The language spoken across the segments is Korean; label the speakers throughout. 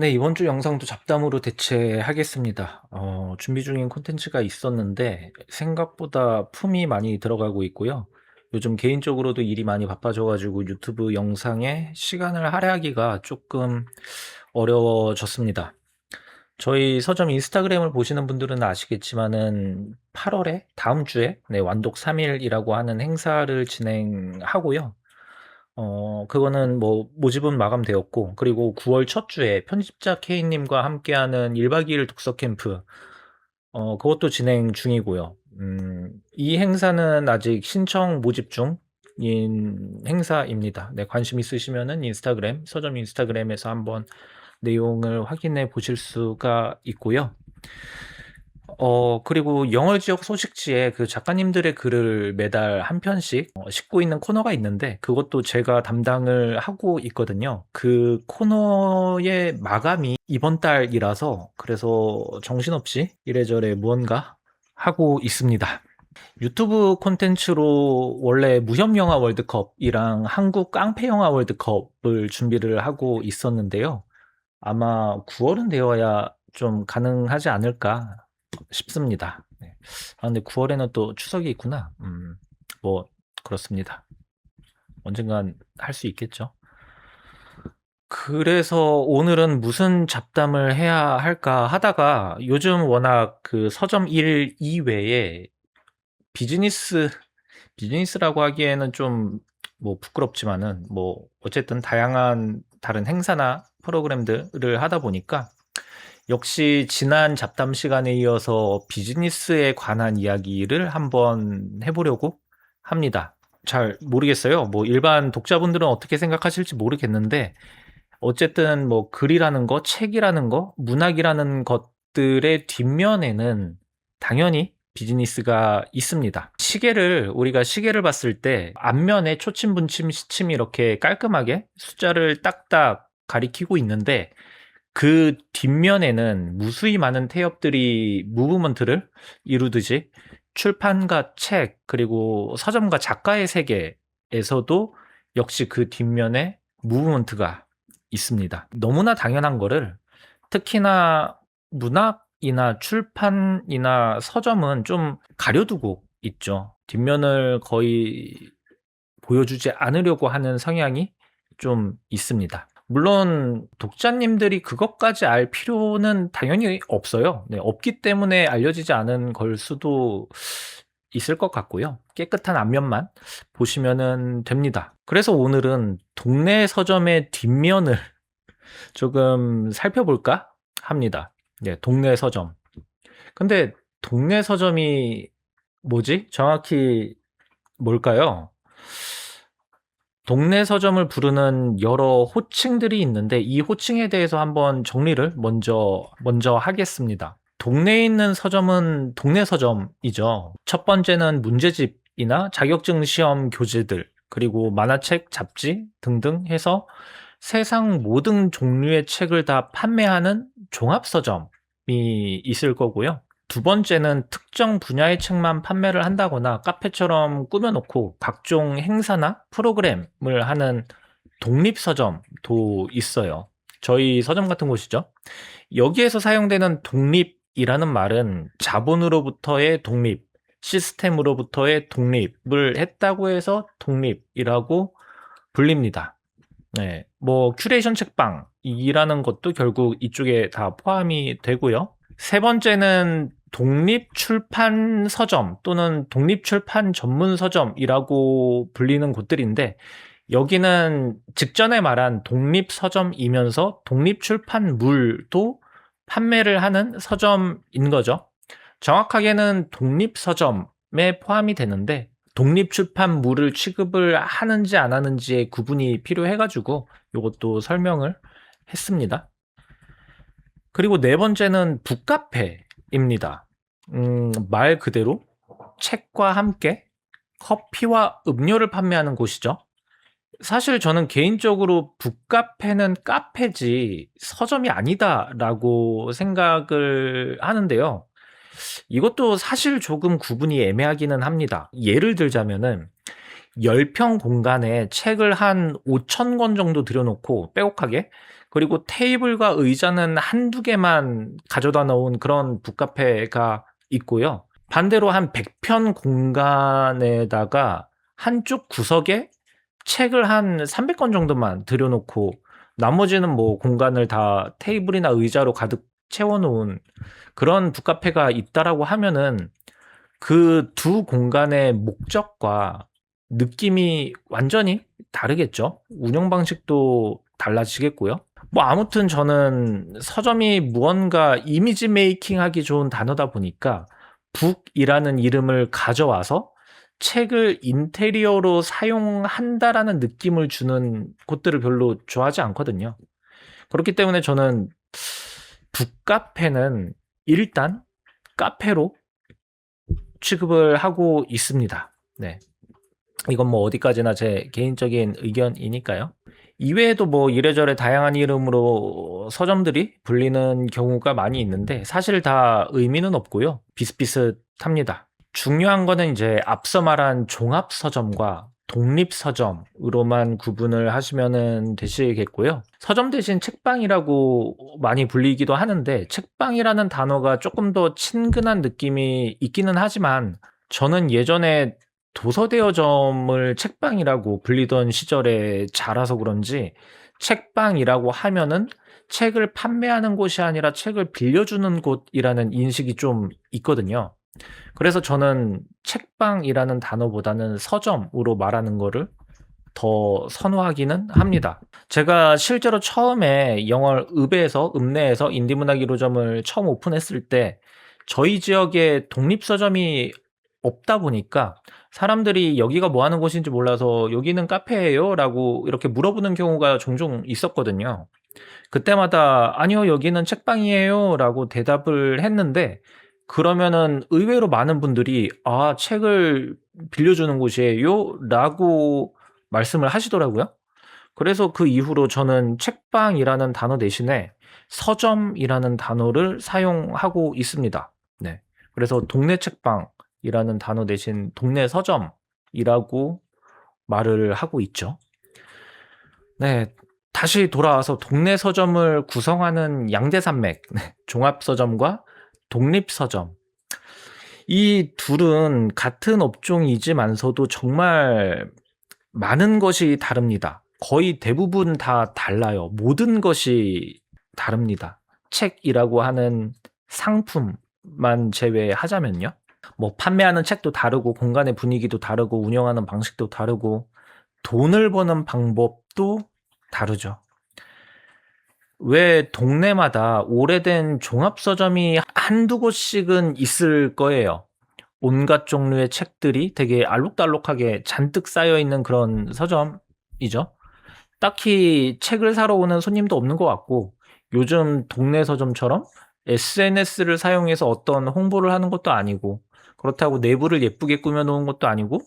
Speaker 1: 네, 이번 주 영상도 잡담으로 대체하겠습니다. 준비 중인 콘텐츠가 있었는데 생각보다 품이 많이 들어가고 있고요. 요즘 개인적으로도 일이 많이 바빠져 가지고 유튜브 영상에 시간을 할애하기가 조금 어려워졌습니다. 저희 서점 인스타그램을 보시는 분들은 아시겠지만은 8월에 다음 주에 완독 3 일이라고 하는 행사를 진행하고요. 그거는 뭐 모집은 마감되었고, 그리고 9월 첫 주에 편집자 K 님과 함께하는 1박 2일 독서 캠프, 그것도 진행 중이고요. 이 행사는 아직 신청 모집 중인 행사입니다. 네, 관심 있으시면은 인스타그램, 서점 인스타그램에서 한번 내용을 확인해 보실 수가 있고요. 그리고 영월 지역 소식지에 그 작가님들의 글을 매달 한 편씩 싣고 있는 코너가 있는데, 그것도 제가 담당을 하고 있거든요. 그 코너의 마감이 이번 달이라서 그래서 정신없이 이래저래 무언가 하고 있습니다. 유튜브 콘텐츠로 원래 무협영화 월드컵이랑 한국 깡패영화 월드컵을 준비를 하고 있었는데요. 아마 9월은 되어야 좀 가능하지 않을까 싶습니다. 네. 근데 9월에는 또 추석이 있구나. 뭐 그렇습니다. 언젠간 할 수 있겠죠. 그래서 오늘은 무슨 잡담을 해야 할까 하다가, 요즘 워낙 그 서점 일 이외에 비즈니스 비즈니스라고 하기에는 좀 뭐 부끄럽지만은, 뭐 어쨌든 다양한 다른 행사나 프로그램들을 하다 보니까 역시 지난 잡담 시간에 이어서 비즈니스에 관한 이야기를 한번 해보려고 합니다. 잘 모르겠어요. 뭐 일반 독자분들은 어떻게 생각하실지 모르겠는데, 어쨌든 뭐 글이라는 거, 책이라는 거, 문학이라는 것들의 뒷면에는 당연히 비즈니스가 있습니다. 우리가 시계를 봤을 때 앞면에 초침, 분침, 시침이 이렇게 깔끔하게 숫자를 딱딱 가리키고 있는데, 그 뒷면에는 무수히 많은 태엽들이 무브먼트를 이루듯이 출판과 책, 그리고 서점과 작가의 세계에서도 역시 그 뒷면에 무브먼트가 있습니다. 너무나 당연한 거를, 특히나 문학이나 출판이나 서점은 좀 가려두고 있죠. 뒷면을 거의 보여주지 않으려고 하는 성향이 좀 있습니다. 물론 독자님들이 그것까지 알 필요는 당연히 없어요. 네, 없기 때문에 알려지지 않은 걸 수도 있을 것 같고요. 깨끗한 앞면만 보시면은 됩니다. 그래서 오늘은 동네 서점의 뒷면을 조금 살펴볼까 합니다. 네, 동네 서점. 근데 동네 서점이 뭐지? 정확히 뭘까요? 동네 서점을 부르는 여러 호칭들이 있는데, 이 호칭에 대해서 한번 정리를 먼저 하겠습니다. 동네에 있는 서점은 동네 서점이죠. 첫 번째는 문제집이나 자격증 시험 교재들, 그리고 만화책, 잡지 등등 해서 세상 모든 종류의 책을 다 판매하는 종합 서점이 있을 거고요. 두 번째는 특정 분야의 책만 판매를 한다거나 카페처럼 꾸며놓고 각종 행사나 프로그램을 하는 독립서점도 있어요. 저희 서점 같은 곳이죠. 여기에서 사용되는 독립이라는 말은 자본으로부터의 독립, 시스템으로부터의 독립을 했다고 해서 독립이라고 불립니다. 네, 뭐 큐레이션 책방이라는 것도 결국 이쪽에 다 포함이 되고요. 세 번째는 독립출판 서점 또는 독립출판 전문 서점이라고 불리는 곳들인데, 여기는 직전에 말한 독립서점이면서 독립출판물도 판매를 하는 서점인 거죠. 정확하게는 독립서점에 포함이 되는데, 독립출판물을 취급을 하는지 안 하는지의 구분이 필요해가지고 이것도 설명을 했습니다. 그리고 네 번째는 북카페입니다. 말 그대로 책과 함께 커피와 음료를 판매하는 곳이죠. 사실 저는 개인적으로 북카페는 카페지 서점이 아니다라고 생각을 하는데요. 이것도 사실 조금 구분이 애매하기는 합니다. 예를 들자면은 10평 공간에 책을 한 5,000권 정도 들여놓고 빼곡하게 그리고 테이블과 의자는 한두 개만 가져다 놓은 그런 북카페가 있고요. 반대로 한 100편 공간에다가 한쪽 구석에 책을 한 300권 정도만 들여놓고 나머지는 뭐 공간을 다 테이블이나 의자로 가득 채워놓은 그런 북카페가 있다라고 하면은 그 두 공간의 목적과 느낌이 완전히 다르겠죠. 운영 방식도 달라지겠고요. 뭐 아무튼 저는 서점이 무언가 이미지 메이킹 하기 좋은 단어다 보니까 북이라는 이름을 가져와서 책을 인테리어로 사용한다라는 느낌을 주는 곳들을 별로 좋아하지 않거든요. 그렇기 때문에 저는 북카페는 일단 카페로 취급을 하고 있습니다. 네. 이건 뭐 어디까지나 제 개인적인 의견이니까요. 이외에도 뭐 이래저래 다양한 이름으로 서점들이 불리는 경우가 많이 있는데 사실 다 의미는 없고요. 비슷비슷합니다. 중요한 거는 이제 앞서 말한 종합서점과 독립서점으로만 구분을 하시면 되시겠고요. 서점 대신 책방이라고 많이 불리기도 하는데 책방이라는 단어가 조금 더 친근한 느낌이 있기는 하지만 저는 예전에 도서대여점을 책방이라고 불리던 시절에 자라서 그런지 책방이라고 하면은 책을 판매하는 곳이 아니라 책을 빌려주는 곳이라는 인식이 좀 있거든요. 그래서 저는 책방이라는 단어보다는 서점으로 말하는 거를 더 선호하기는 합니다. 제가 실제로 처음에 영월 읍내에서 인디문학 1호점을 처음 오픈했을 때 저희 지역에 독립서점이 없다 보니까 사람들이 여기가 뭐 하는 곳인지 몰라서 "여기는 카페예요?" 라고 이렇게 물어보는 경우가 종종 있었거든요. 그때마다 "아니요. 여기는 책방이에요." 라고 대답을 했는데 그러면은 의외로 많은 분들이 "아 책을 빌려주는 곳이에요?" 라고 말씀을 하시더라고요. 그래서 그 이후로 저는 책방이라는 단어 대신에 서점이라는 단어를 사용하고 있습니다. 네. 그래서 동네 책방이라는 단어 대신 동네 서점이라고 말을 하고 있죠. 네. 다시 돌아와서 동네 서점을 구성하는 양대산맥 종합서점과 독립서점. 이 둘은 같은 업종이지만서도 정말 많은 것이 다릅니다. 거의 대부분 다 달라요. 모든 것이 다릅니다. 책이라고 하는 상품만 제외하자면요. 뭐 판매하는 책도 다르고 공간의 분위기도 다르고 운영하는 방식도 다르고 돈을 버는 방법도 다르죠. 왜 동네마다 오래된 종합서점이 한두 곳씩은 있을 거예요. 온갖 종류의 책들이 되게 알록달록하게 잔뜩 쌓여 있는 그런 서점이죠. 딱히 책을 사러 오는 손님도 없는 것 같고 요즘 동네 서점처럼 SNS를 사용해서 어떤 홍보를 하는 것도 아니고 그렇다고 내부를 예쁘게 꾸며 놓은 것도 아니고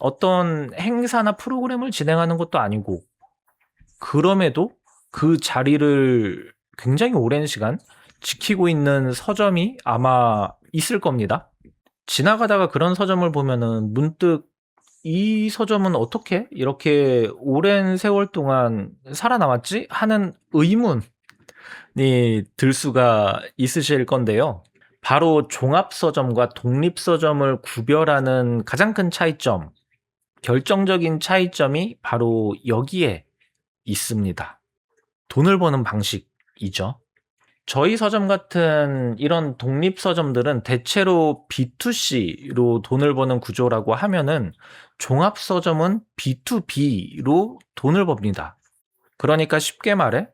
Speaker 1: 어떤 행사나 프로그램을 진행하는 것도 아니고 그럼에도 그 자리를 굉장히 오랜 시간 지키고 있는 서점이 아마 있을 겁니다. 지나가다가 그런 서점을 보면은 문득 '이 서점은 어떻게 이렇게 오랜 세월 동안 살아남았지?' 하는 의문이 들 수가 있으실 건데요. 바로 종합서점과 독립서점을 구별하는 가장 큰 차이점, 결정적인 차이점이 바로 여기에 있습니다. 돈을 버는 방식이죠. 저희 서점 같은 이런 독립 서점들은 대체로 B2C로 돈을 버는 구조라고 하면은 종합 서점은 B2B로 돈을 법니다. 그러니까 쉽게 말해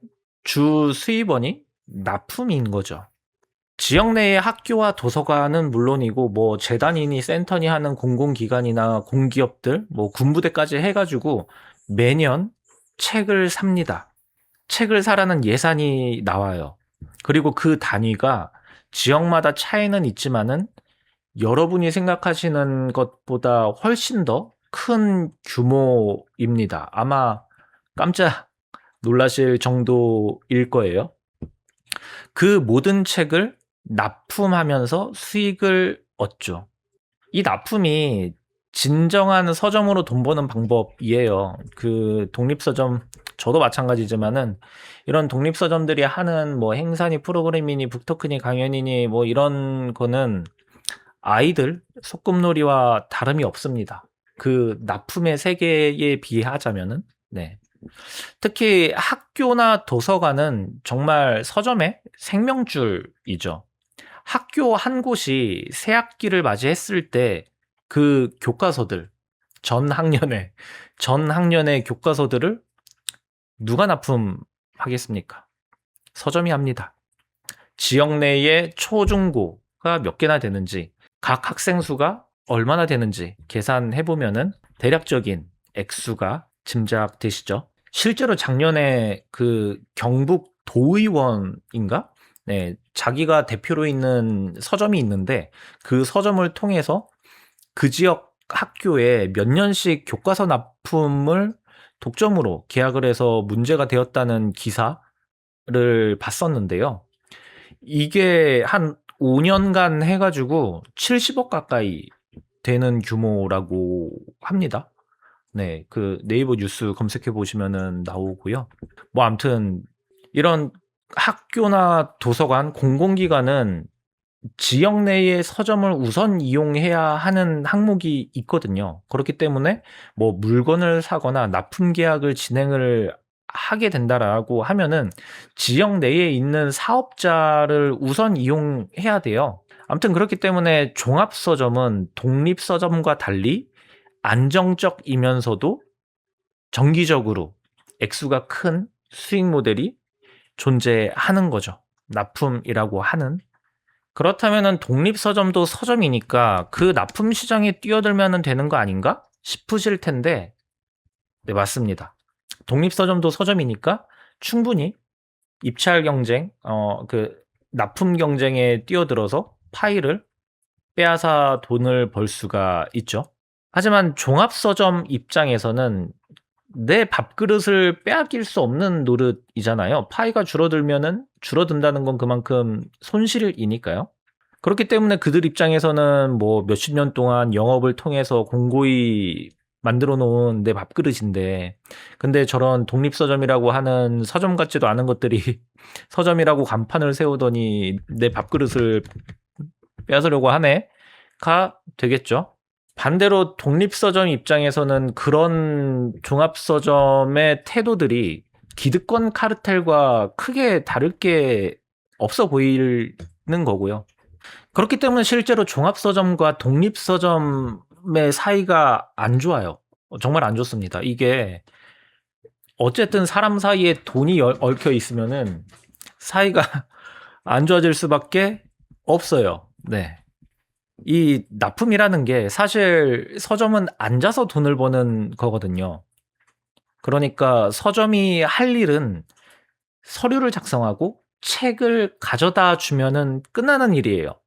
Speaker 1: 주 수입원이 납품인 거죠. 지역 내의 학교와 도서관은 물론이고 뭐 재단이니 센터니 하는 공공기관이나 공기업들, 뭐 군부대까지 해가지고 매년 책을 삽니다. 책을 사라는 예산이 나와요. 그리고 그 단위가 지역마다 차이는 있지만은 여러분이 생각하시는 것보다 훨씬 더 큰 규모입니다. 아마 깜짝 놀라실 정도일 거예요. 그 모든 책을 납품하면서 수익을 얻죠. 이 납품이 진정한 서점으로 돈 버는 방법이에요. 그 독립서점 저도 마찬가지지만은 이런 독립서점들이 하는 뭐 행사니 프로그램이니 북토크니 강연이니 뭐 이런 거는 아이들 소꿉놀이와 다름이 없습니다. 그 납품의 세계에 비하자면은. 네. 특히 학교나 도서관은 정말 서점의 생명줄이죠. 학교 한 곳이 새 학기를 맞이했을 때 그 교과서들, 전 학년의 교과서들을 누가 납품하겠습니까? 서점이 합니다. 지역 내에 초중고가 몇 개나 되는지, 각 학생 수가 얼마나 되는지 계산해 보면은 대략적인 액수가 짐작되시죠? 실제로 작년에 그 경북 도의원인가? 네, 자기가 대표로 있는 서점이 있는데 그 서점을 통해서 그 지역 학교에 몇 년씩 교과서 납품을 독점으로 계약을 해서 문제가 되었다는 기사를 봤었는데요. 이게 한 5년간 해가지고 70억 가까이 되는 규모라고 합니다. 네, 그 네이버 뉴스 검색해 보시면은 나오고요. 뭐 아무튼 이런 학교나 도서관, 공공기관은 지역 내의 서점을 우선 이용해야 하는 항목이 있거든요. 그렇기 때문에 뭐 물건을 사거나 납품 계약을 진행을 하게 된다라고 하면은 지역 내에 있는 사업자를 우선 이용해야 돼요. 아무튼 그렇기 때문에 종합서점은 독립서점과 달리 안정적이면서도 정기적으로 액수가 큰 수익 모델이 존재하는 거죠. 납품이라고 하는. 그렇다면은 독립서점도 서점이니까 그 납품 시장에 뛰어들면 되는 거 아닌가 싶으실 텐데, 네, 맞습니다. 독립서점도 서점이니까 충분히 입찰 경쟁, 그 납품 경쟁에 뛰어들어서 파일을 빼앗아 돈을 벌 수가 있죠. 하지만 종합서점 입장에서는 내 밥그릇을 빼앗길 수 없는 노릇이잖아요. 파이가 줄어든다는 건 그만큼 손실이니까요. 그렇기 때문에 그들 입장에서는 뭐 몇십 년 동안 영업을 통해서 공고히 만들어 놓은 내 밥그릇인데, 근데 저런 독립서점이라고 하는 서점 같지도 않은 것들이 서점이라고 간판을 세우더니 내 밥그릇을 빼앗으려고 하네가 되겠죠. 반대로 독립서점 입장에서는 그런 종합서점의 태도들이 기득권 카르텔과 크게 다를 게 없어 보이는 거고요. 그렇기 때문에 실제로 종합서점과 독립서점의 사이가 안 좋아요. 정말 안 좋습니다. 이게 어쨌든 사람 사이에 돈이 얽혀 있으면은 사이가 안 좋아질 수밖에 없어요. 네. 이 납품이라는 게 사실 서점은 앉아서 돈을 버는 거거든요. 그러니까 서점이 할 일은 서류를 작성하고 책을 가져다 주면은 끝나는 일이에요.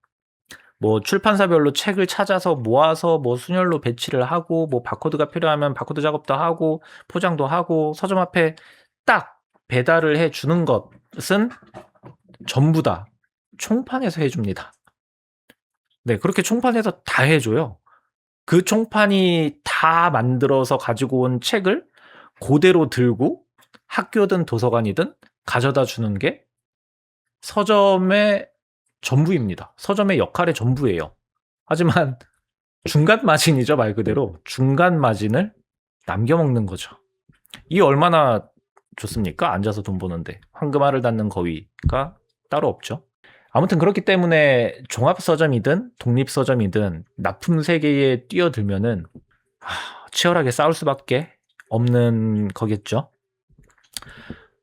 Speaker 1: 뭐 출판사별로 책을 찾아서 모아서 뭐 순열로 배치를 하고 뭐 바코드가 필요하면 바코드 작업도 하고 포장도 하고 서점 앞에 딱 배달을 해 주는 것은 전부 다 총판에서 해줍니다. 네, 그렇게 총판에서 다 해줘요. 그 총판이 다 만들어서 가지고 온 책을 그대로 들고 학교든 도서관이든 가져다 주는 게 서점의 전부입니다. 서점의 역할의 전부예요. 하지만 중간 마진이죠, 말 그대로. 중간 마진을 남겨먹는 거죠. 이 얼마나 좋습니까? 앉아서 돈 버는데. 황금알을 닫는 거위가 따로 없죠. 아무튼 그렇기 때문에 종합서점이든 독립서점이든 납품 세계에 뛰어들면은 치열하게 싸울 수밖에 없는 거겠죠.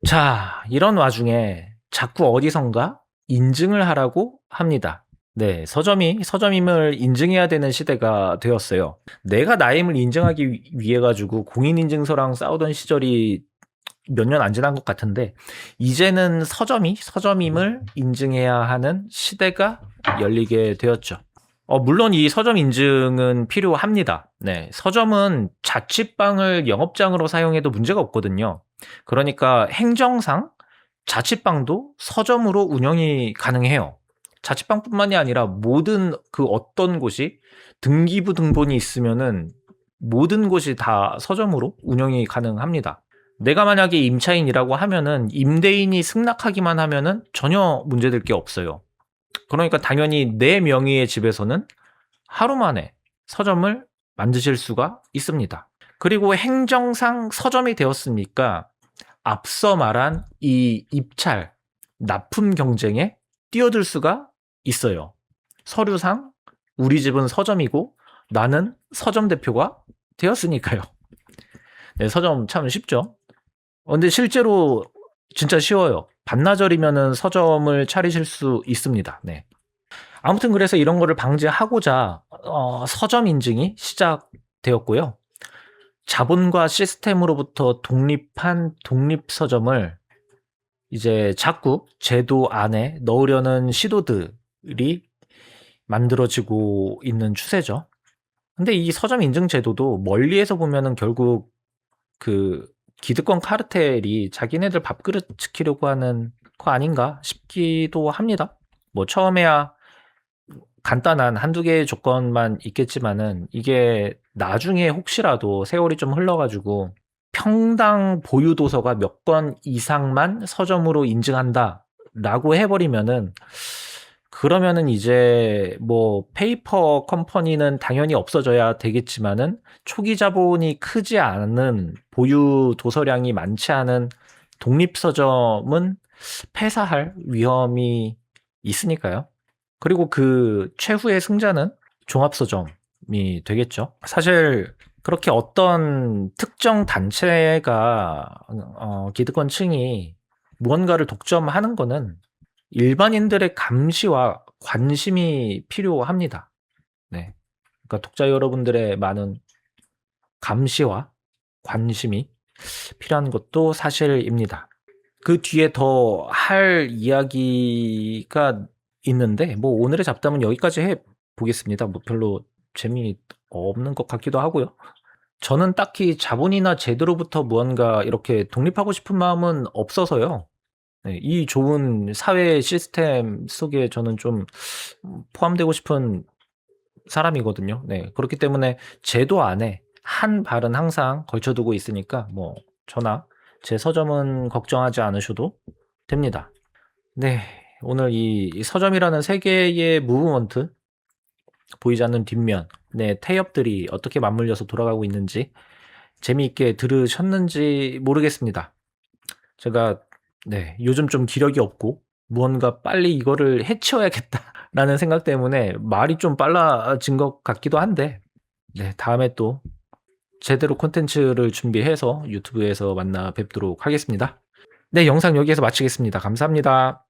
Speaker 1: 자, 이런 와중에 자꾸 어디선가 인증을 하라고 합니다. 네, 서점임을 인증해야 되는 시대가 되었어요. 내가 나임을 인증하기 위해 가지고 공인인증서랑 싸우던 시절이 몇 년 안 지난 것 같은데, 이제는 서점임을 인증해야 하는 시대가 열리게 되었죠. 물론 이 서점 인증은 필요합니다. 네, 서점은 자취방을 영업장으로 사용해도 문제가 없거든요. 그러니까 행정상 자취방도 서점으로 운영이 가능해요. 자취방뿐만이 아니라 모든 그 어떤 곳이 등기부 등본이 있으면은 모든 곳이 다 서점으로 운영이 가능합니다. 내가 만약에 임차인이라고 하면은 임대인이 승낙하기만 하면은 전혀 문제될 게 없어요. 그러니까 당연히 내 명의의 집에서는 하루 만에 서점을 만드실 수가 있습니다. 그리고 행정상 서점이 되었으니까 앞서 말한 이 입찰, 납품 경쟁에 뛰어들 수가 있어요. 서류상 우리 집은 서점이고 나는 서점 대표가 되었으니까요. 네, 서점 참 쉽죠. 근데 실제로 진짜 쉬워요. 반나절이면은 서점을 차리실 수 있습니다. 네. 아무튼 그래서 이런 거를 방지하고자 서점 인증이 시작되었고요. 자본과 시스템으로부터 독립한 독립서점을 이제 자꾸 제도 안에 넣으려는 시도들이 만들어지고 있는 추세죠. 근데 이 서점 인증 제도도 멀리에서 보면은 결국 그 기득권 카르텔이 자기네들 밥그릇 지키려고 하는 거 아닌가 싶기도 합니다. 뭐 처음에야 간단한 한두 개의 조건만 있겠지만은 이게 나중에 혹시라도 세월이 좀 흘러가지고 평당 보유 도서가 몇 권 이상만 서점으로 인증한다라고 해버리면은 그러면은 이제 뭐 페이퍼 컴퍼니는 당연히 없어져야 되겠지만은 초기 자본이 크지 않은 보유 도서량이 많지 않은 독립서점은 폐사할 위험이 있으니까요. 그리고 그 최후의 승자는 종합서점이 되겠죠. 사실 그렇게 어떤 특정 단체가 기득권층이 무언가를 독점하는 거는 일반인들의 감시와 관심이 필요합니다. 네. 그러니까 독자 여러분들의 많은 감시와 관심이 필요한 것도 사실입니다. 그 뒤에 더 할 이야기가 있는데 뭐 오늘의 잡담은 여기까지 해 보겠습니다. 뭐 별로 재미없는 것 같기도 하고요. 저는 딱히 자본이나 제도로부터 무언가 이렇게 독립하고 싶은 마음은 없어서요. 네, 이 좋은 사회 시스템 속에 저는 좀 포함되고 싶은 사람이거든요. 네, 그렇기 때문에 제도 안에 한 발은 항상 걸쳐두고 있으니까 뭐 저나 제 서점은 걱정하지 않으셔도 됩니다. 네, 오늘 이 서점이라는 세계의 무브먼트, 보이지 않는 뒷면, 네, 태엽들이 어떻게 맞물려서 돌아가고 있는지 재미있게 들으셨는지 모르겠습니다. 제가 네, 요즘 좀 기력이 없고 무언가 빨리 이거를 해치워야겠다라는 생각 때문에 말이 좀 빨라진 것 같기도 한데 네, 다음에 또 제대로 콘텐츠를 준비해서 유튜브에서 만나 뵙도록 하겠습니다. 네, 영상 여기에서 마치겠습니다. 감사합니다.